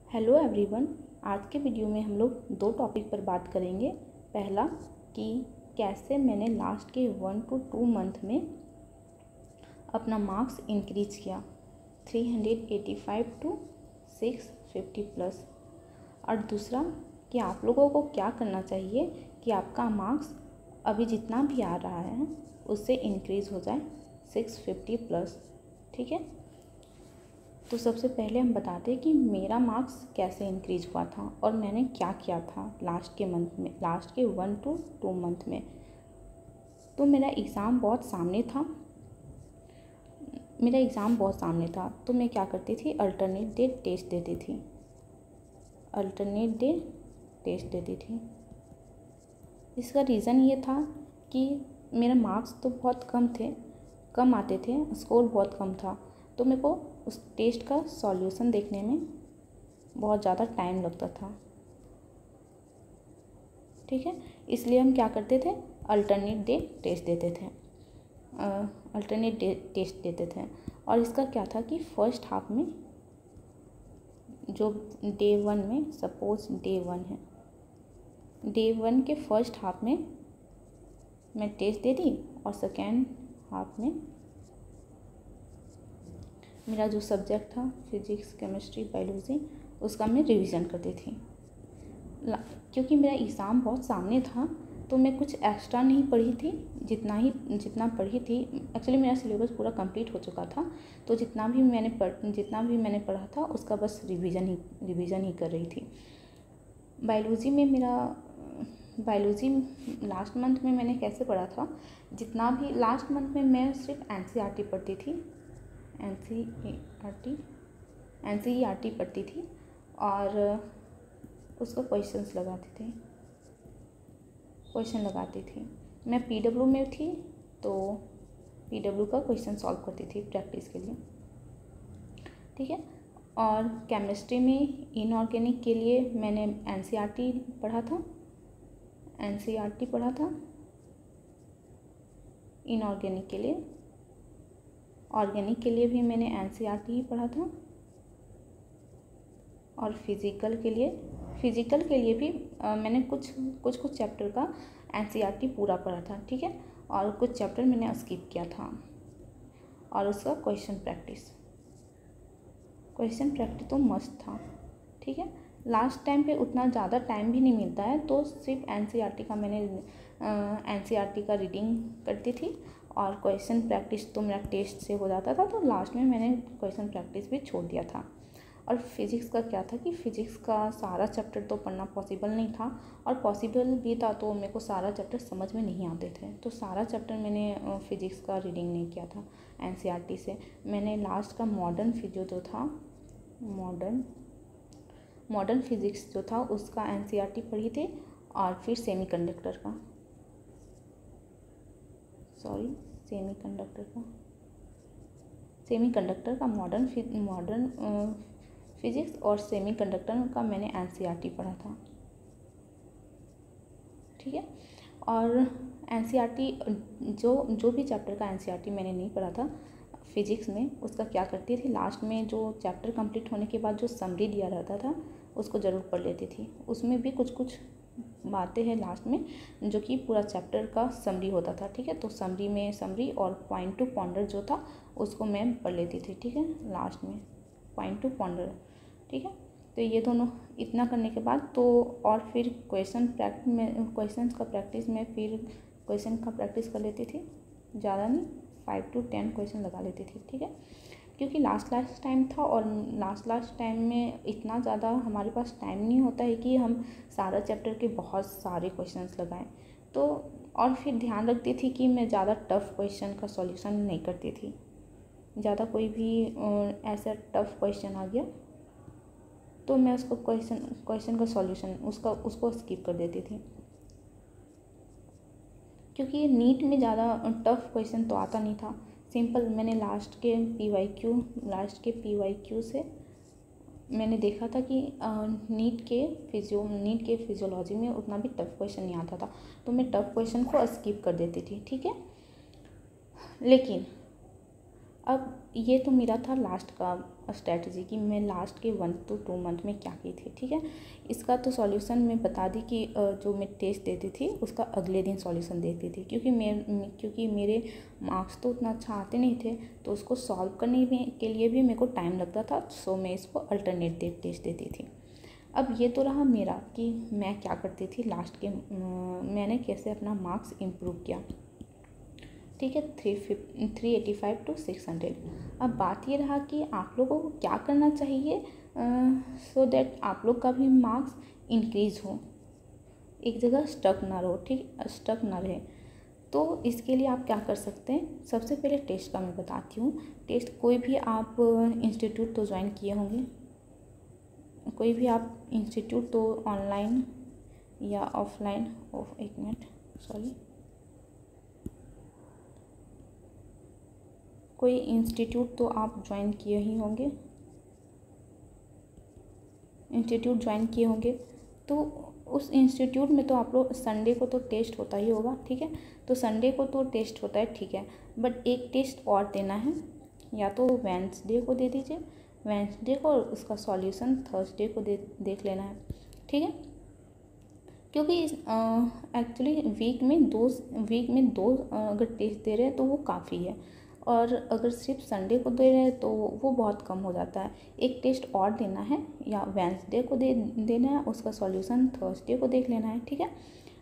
Hello everyone. आज के video में हम लोग दो टॉपिक पर बात करेंगे। पहला कि कैसे मैंने लास्ट के 1 to 2 मंथ में अपना मार्क्स इंक्रीज किया 385 to 650 प्लस। और दूसरा कि आप लोगों को क्या करना चाहिए कि आपका मार्क्स अभी जितना भी आ रहा है उससे इंक्रीज़ हो जाए 650 प्लस। ठीक है, तो सबसे पहले हम बताते हैं कि मेरा मार्क्स कैसे इंक्रीज हुआ था और मैंने क्या किया था लास्ट के 1 to 2 मंथ में। तो मेरा एग्ज़ाम बहुत सामने था, तो मैं क्या करती थी, अल्टरनेट डे टेस्ट देती थी। इसका रीज़न ये था कि मेरे मार्क्स तो बहुत कम आते थे, स्कोर बहुत कम था, तो मेरे को उस टेस्ट का सॉल्यूशन देखने में बहुत ज़्यादा टाइम लगता था। ठीक है, इसलिए हम क्या करते थे, अल्टरनेट टेस्ट देते थे। और इसका क्या था कि फर्स्ट हाफ में जो डे 1 में, सपोज डे 1 है, डे 1 के फर्स्ट हाफ में मैं टेस्ट दे दी और सेकेंड हाफ में मेरा जो सब्जेक्ट था फिजिक्स, केमिस्ट्री, बायोलॉजी, उसका मैं रिवीजन करती थी। क्योंकि मेरा एग्ज़ाम बहुत सामने था तो मैं कुछ एक्स्ट्रा नहीं पढ़ी थी, जितना पढ़ी थी एक्चुअली मेरा सिलेबस पूरा कंप्लीट हो चुका था, तो जितना भी मैंने पढ़ा था उसका बस रिवीजन ही कर रही थी। बायोलॉजी लास्ट मंथ में मैंने कैसे पढ़ा था, जितना भी लास्ट मंथ में मैं सिर्फ एनसीईआरटी पढ़ती थी, एनसीईआरटी पढ़ती थी और उसको क्वेश्चन लगाती थी। मैं पीडब्ल्यू में थी तो पीडब्ल्यू का क्वेश्चन सॉल्व करती थी प्रैक्टिस के लिए। ठीक है, और केमिस्ट्री में इनऑर्गेनिक के लिए मैंने एनसीईआरटी पढ़ा था। इनऑर्गेनिक के लिए, ऑर्गेनिक के लिए भी मैंने एनसीईआरटी ही पढ़ा था। और फिज़िकल के लिए भी मैंने कुछ चैप्टर का एनसीईआरटी पूरा पढ़ा था। ठीक है, और कुछ चैप्टर मैंने स्किप किया था। और उसका क्वेश्चन प्रैक्टिस तो मस्त था। ठीक है, लास्ट टाइम पे उतना ज़्यादा टाइम भी नहीं मिलता है, तो सिर्फ एनसीईआरटी का रीडिंग करती थी और क्वेश्चन प्रैक्टिस तो मेरा टेस्ट से हो जाता था, तो लास्ट में मैंने क्वेश्चन प्रैक्टिस भी छोड़ दिया था। और फिज़िक्स का क्या था कि फ़िज़िक्स का सारा चैप्टर तो पढ़ना पॉसिबल नहीं था, और पॉसिबल भी था तो मेरे को सारा चैप्टर समझ में नहीं आते थे, तो सारा चैप्टर मैंने फ़िज़िक्स का रीडिंग नहीं किया था एनसीईआरटी से। मैंने लास्ट का मॉडर्न फिज़िक्स जो था उसका एनसीईआरटी पढ़ी थी, और फिर सेमीकंडक्टर का मॉडर्न फिज़िक्स और सेमीकंडक्टर का मैंने एनसीईआरटी पढ़ा था। ठीक है, और एनसीईआरटी जो भी चैप्टर का एनसीईआरटी मैंने नहीं पढ़ा था फिज़िक्स में, उसका क्या करती थी, लास्ट में जो चैप्टर कंप्लीट होने के बाद जो समरी दिया रहता था उसको ज़रूर पढ़ लेती थी। उसमें भी कुछ बातें हैं लास्ट में जो कि पूरा चैप्टर का समरी होता था। ठीक है, तो समरी और पॉइंट टू पॉन्डर जो था उसको मैं पढ़ लेती थी। ठीक है, लास्ट में पॉइंट टू पॉन्डर। ठीक है, तो ये दोनों इतना करने के बाद तो और फिर क्वेश्चन का प्रैक्टिस कर लेती थी, ज़्यादा नहीं, 5 to 10 क्वेश्चन लगा लेती थी। ठीक है, क्योंकि लास्ट टाइम था और लास्ट टाइम में इतना ज़्यादा हमारे पास टाइम नहीं होता है कि हम सारा चैप्टर के बहुत सारे क्वेश्चंस लगाएं। तो और फिर ध्यान रखती थी कि मैं ज़्यादा टफ क्वेश्चन का सॉल्यूशन नहीं करती थी। ज़्यादा कोई भी ऐसा टफ क्वेश्चन आ गया तो मैं उसको क्वेश्चन का सॉल्यूशन उसको स्किप कर देती थी, क्योंकि नीट में ज़्यादा टफ क्वेश्चन तो आता नहीं था। सिंपल मैंने लास्ट के पीवाईक्यू से मैंने देखा था कि नीट के फिजियोलॉजी में उतना भी टफ क्वेश्चन नहीं आता था, तो मैं टफ क्वेश्चन को स्किप कर देती थी। ठीक है, लेकिन अब ये तो मेरा था लास्ट का स्ट्रैटेजी कि मैं लास्ट के 1 to 2 मंथ में क्या की थी, ठीक है। इसका तो सॉल्यूशन मैं बता दी कि जो मैं टेस्ट देती थी उसका अगले दिन सॉल्यूशन देती थी, क्योंकि मेरे मार्क्स तो उतना अच्छा आते नहीं थे, तो उसको सॉल्व करने के लिए भी मेरे को टाइम लगता था, सो मैं इसको अल्टरनेटिव टेस्ट देती थी। अब ये तो रहा मेरा कि मैं क्या करती थी लास्ट के मैंने कैसे अपना मार्क्स इम्प्रूव किया, ठीक है, 385 to 600। अब बात ये रहा कि आप लोगों को क्या करना चाहिए सो दैट आप लोग का भी मार्क्स इंक्रीज़ हो, एक जगह स्टक ना रहो, ठीक, स्टक ना रहे। तो इसके लिए आप क्या कर सकते हैं, सबसे पहले टेस्ट का मैं बताती हूँ। टेस्ट कोई भी आप इंस्टीट्यूट तो ज्वाइन किए होंगे, कोई भी आप इंस्टीट्यूट तो ऑनलाइन या ऑफलाइन, एक मिनट सॉरी, कोई इंस्टीट्यूट तो आप ज्वाइन किए ही होंगे, इंस्टीट्यूट ज्वाइन किए होंगे। तो उस इंस्टीट्यूट में तो आप लोग संडे को तो टेस्ट होता ही होगा, ठीक है। तो संडे को तो टेस्ट होता है, ठीक है, बट एक टेस्ट और देना है, या तो वेडनेसडे को दे दीजिए, वेडनेसडे को, और उसका सॉल्यूशन थर्सडे को देख लेना है, ठीक है। क्योंकि एक्चुअली वीक में दो अगर टेस्ट दे रहे हैं तो वो काफ़ी है, और अगर सिर्फ संडे को दे रहे हैं तो वो बहुत कम हो जाता है। एक टेस्ट और देना है, या वेडनेसडे को देना है, उसका सॉल्यूशन थर्सडे को देख लेना है, ठीक है।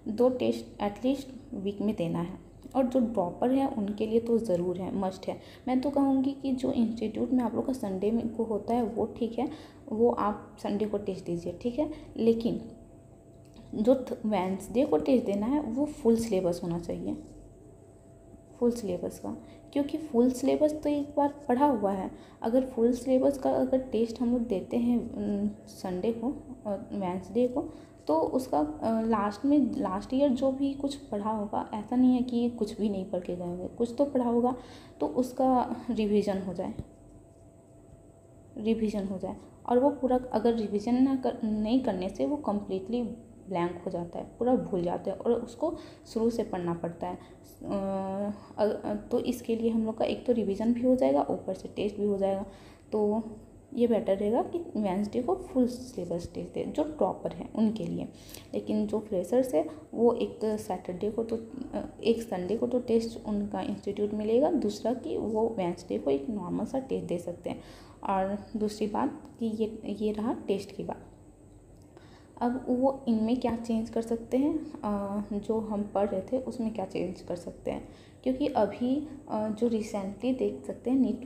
2 टेस्ट एटलीस्ट वीक में देना है, और जो ड्रॉपर है उनके लिए तो ज़रूर है, मस्ट है। मैं तो कहूँगी कि जो इंस्टीट्यूट में आप लोग का संडे में को होता है वो ठीक है, वो आप संडे को टेस्ट दीजिए, ठीक है। लेकिन जो वेडनेसडे को टेस्ट देना है वो फुल सिलेबस होना चाहिए, फुल सिलेबस का, क्योंकि फुल सिलेबस तो एक बार पढ़ा हुआ है। अगर फुल सिलेबस का अगर टेस्ट हम लोग देते हैं संडे को और वेडनेसडे को, तो उसका लास्ट ईयर जो भी कुछ पढ़ा होगा, ऐसा नहीं है कि कुछ भी नहीं पढ़ के गए होंगे, कुछ तो पढ़ा होगा, तो उसका रिवीजन हो जाए, और वो पूरा अगर रिवीजन नहीं करने से वो कम्प्लीटली ब्लैंक हो जाता है, पूरा भूल जाते हैं, और उसको शुरू से पढ़ना पड़ता है। तो इसके लिए हम लोग का एक तो रिवीजन भी हो जाएगा, ऊपर से टेस्ट भी हो जाएगा। तो ये बेटर रहेगा कि वेडनेसडे को फुल सिलेबस टेस्ट दे जो टॉपर हैं उनके लिए। लेकिन जो फ्रेशर्स है वो एक संडे को तो टेस्ट उनका इंस्टीट्यूट मिलेगा, दूसरा कि वो वेडनेसडे को एक नॉर्मल सा टेस्ट दे सकते हैं। और दूसरी बात कि ये रहा टेस्ट की बात। अब वो इनमें क्या चेंज कर सकते हैं, जो हम पढ़ रहे थे उसमें क्या चेंज कर सकते हैं, क्योंकि अभी जो रिसेंटली देख सकते हैं नीट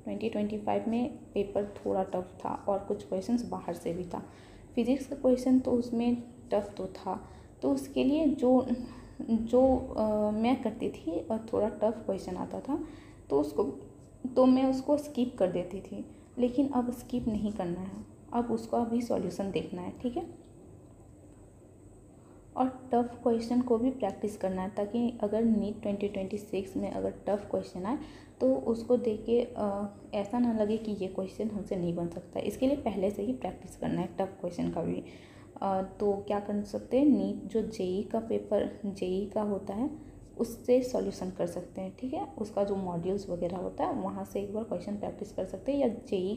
2025 में पेपर थोड़ा टफ था, और कुछ क्वेश्चंस बाहर से भी था। फिजिक्स का क्वेश्चन तो उसमें टफ तो था, तो उसके लिए जो मैं करती थी और थोड़ा टफ क्वेश्चन आता था तो मैं उसको स्किप कर देती थी। लेकिन अब स्किप नहीं करना है, अब उसका भी सॉल्यूशन देखना है, ठीक है। और टफ़ क्वेश्चन को भी प्रैक्टिस करना है, ताकि अगर नीट 2026 में अगर टफ़ क्वेश्चन आए तो उसको देख के ऐसा ना लगे कि ये क्वेश्चन हमसे नहीं बन सकता। इसके लिए पहले से ही प्रैक्टिस करना है टफ़ क्वेश्चन का भी। तो क्या कर सकते हैं, नीट जो जेई का होता है उससे सॉल्यूशन कर सकते हैं, ठीक है। उसका जो मॉड्यूल्स वगैरह होता है वहाँ से एक बार क्वेश्चन प्रैक्टिस कर सकते हैं, या जेई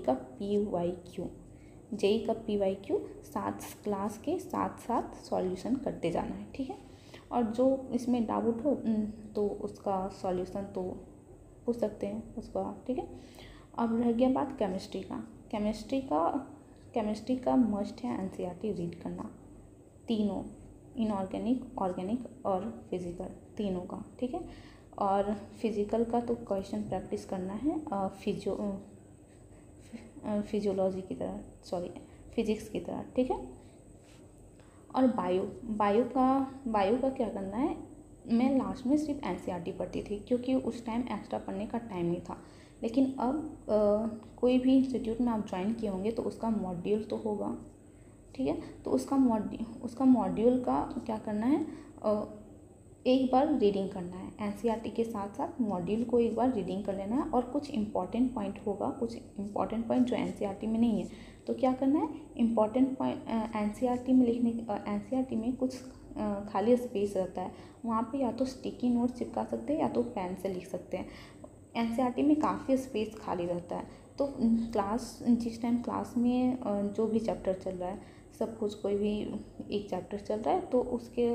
का PYQ 7 क्लास के साथ सॉल्यूशन करते जाना है, ठीक है। और जो इसमें डाउट हो तो उसका सॉल्यूशन तो पूछ सकते हैं उसका, ठीक है। अब रह गया बात केमिस्ट्री का मस्ट है एनसीईआरटी रीड करना, तीनों, इनऑर्गेनिक, ऑर्गेनिक और फिजिकल, तीनों का, ठीक है। और फिजिकल का तो क्वेश्चन प्रैक्टिस करना है फिजिक्स की तरह, ठीक है। और बायो का क्या करना है, मैं लास्ट में सिर्फ एनसीईआरटी पढ़ती थी, क्योंकि उस टाइम एक्स्ट्रा पढ़ने का टाइम नहीं था। लेकिन अब कोई भी इंस्टीट्यूट में आप ज्वाइन किए होंगे तो उसका मॉड्यूल तो होगा, ठीक है। तो उसका मॉड्यूल का क्या करना है, एक बार रीडिंग करना है, एनसीईआरटी के साथ साथ मॉड्यूल को एक बार रीडिंग कर लेना है। और कुछ इंपॉर्टेंट पॉइंट होगा, कुछ इंपॉर्टेंट पॉइंट जो एनसीईआरटी में नहीं है, तो क्या करना है, इंपॉर्टेंट पॉइंट एनसीईआरटी में कुछ खाली स्पेस रहता है, वहाँ पे या तो स्टिकी नोट चिपका सकते हैं या तो पेन से लिख सकते हैं। एनसीईआरटी में काफ़ी स्पेस खाली रहता है। तो जिस टाइम क्लास में जो भी चैप्टर चल रहा है, सपोज कोई भी एक चैप्टर चल रहा है, तो उसके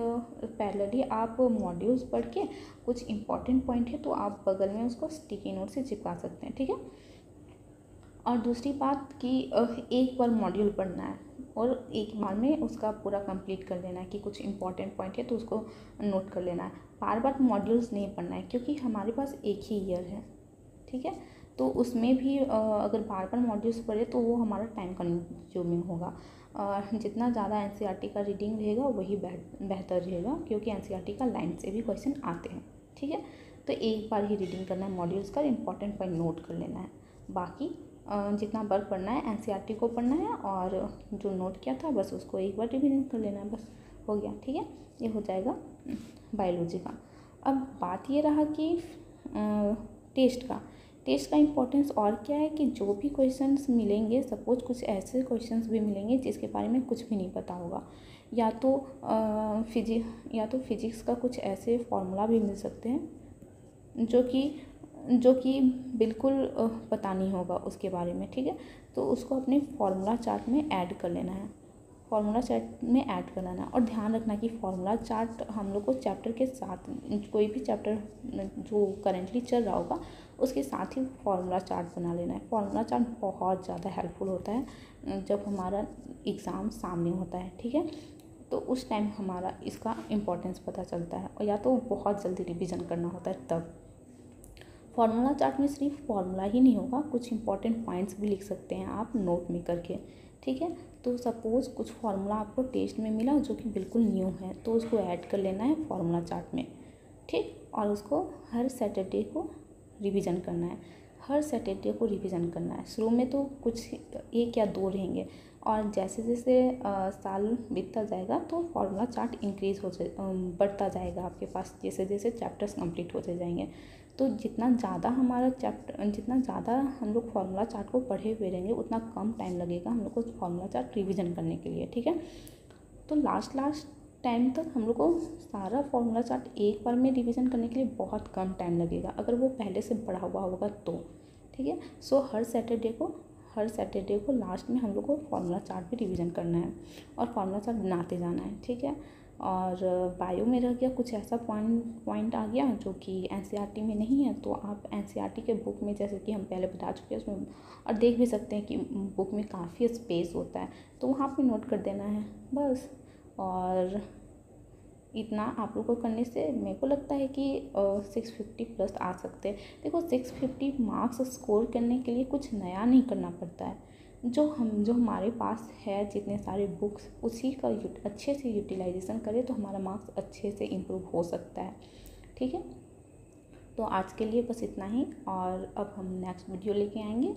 पैरेलली आप मॉड्यूल्स पढ़ के कुछ इंपॉर्टेंट पॉइंट है तो आप बगल में उसको स्टिकी नोट से चिपका सकते हैं, ठीक है। और दूसरी बात कि एक बार मॉड्यूल पढ़ना है और एक बार में उसका पूरा कंप्लीट कर लेना है कि कुछ इंपॉर्टेंट पॉइंट है तो उसको नोट कर लेना है। बार बार मॉड्यूल्स नहीं पढ़ना है क्योंकि हमारे पास एक ही ईयर है, ठीक है। तो उसमें भी अगर बार बार मॉड्यूल्स पढ़े तो वो हमारा टाइम कंज्यूमिंग होगा। जितना ज़्यादा एनसीईआरटी का रीडिंग रहेगा वही बेहतर रहेगा, क्योंकि एनसीईआरटी का लाइन से भी क्वेश्चन आते हैं, ठीक है। तो एक बार ही रीडिंग करना है मॉड्यूल्स का, इंपॉर्टेंट पॉइंट नोट कर लेना है। बाकी जितना बार पढ़ना है एनसीईआरटी को पढ़ना है और जो नोट किया था बस उसको एक बार रिवीजन कर लेना है, बस हो गया, ठीक है। ये हो जाएगा बायोलॉजी का। अब बात ये रहा कि टेस्ट का इम्पोर्टेंस और क्या है कि जो भी क्वेश्चंस मिलेंगे, सपोज कुछ ऐसे क्वेश्चंस भी मिलेंगे जिसके बारे में कुछ भी नहीं पता होगा, या तो फिजिक्स का कुछ ऐसे फॉर्मूला भी मिल सकते हैं जो कि बिल्कुल पता नहीं होगा उसके बारे में, ठीक है। तो उसको अपने फार्मूला चार्ट में ऐड कर लेना है, और ध्यान रखना कि फार्मूला चार्ट हम लोग को चैप्टर के साथ, कोई भी चैप्टर जो करेंटली चल रहा होगा उसके साथ ही फार्मूला चार्ट बना लेना है। फार्मूला चार्ट बहुत ज़्यादा हेल्पफुल होता है जब हमारा एग्ज़ाम सामने होता है, ठीक है। तो उस टाइम हमारा इसका इम्पोर्टेंस पता चलता है, और या तो बहुत जल्दी रिवीजन करना होता है तब। फार्मूला चार्ट में सिर्फ फार्मूला ही नहीं होगा, कुछ इंपॉर्टेंट पॉइंट्स भी लिख सकते हैं आप नोट में करके, ठीक है। तो सपोज़ कुछ फार्मूला आपको टेस्ट में मिला जो कि बिल्कुल न्यू है, तो उसको ऐड कर लेना है फार्मूला चार्ट में, ठीक। और उसको हर सैटरडे को रिवीजन करना है, शुरू में तो कुछ 1 या 2 रहेंगे, और जैसे जैसे साल बीतता जाएगा तो फार्मूला चार्ट बढ़ता जाएगा आपके पास, जैसे जैसे चैप्टर्स कंप्लीट होते जाएंगे। तो जितना ज़्यादा हम लोग फार्मूला चार्ट को पढ़े हुए रहेंगे उतना कम टाइम लगेगा हम लोग को फार्मूला चार्ट रिवीजन करने के लिए, ठीक है। तो लास्ट टाइम तक हम लोग को सारा फार्मूला चार्ट एक बार में रिवीजन करने के लिए बहुत कम टाइम लगेगा, अगर वो पहले से पढ़ा हुआ होगा तो, ठीक है। सो हर सैटरडे को लास्ट में हम लोग को फार्मूला चार्ट भी रिवीजन करना है और फार्मूला चार्ट बनाते जाना है, ठीक है। और बायो में रह गया कुछ ऐसा पॉइंट आ गया जो कि एनसीईआरटी में नहीं है, तो आप एनसीईआरटी के बुक में, जैसे कि हम पहले बता चुके हैं उसमें, और देख भी सकते हैं कि बुक में काफ़ी स्पेस होता है, तो वहाँ पे नोट कर देना है बस। और इतना आप लोग को करने से मेरे को लगता है कि 650 प्लस आ सकते हैं। देखो 650 मार्क्स स्कोर करने के लिए कुछ नया नहीं करना पड़ता है, जो हमारे पास है जितने सारे बुक्स उसी का अच्छे से यूटिलाइजेशन करें तो हमारा मार्क्स अच्छे से इम्प्रूव हो सकता है, ठीक है। तो आज के लिए बस इतना ही, और अब हम नेक्स्ट वीडियो लेके आएंगे।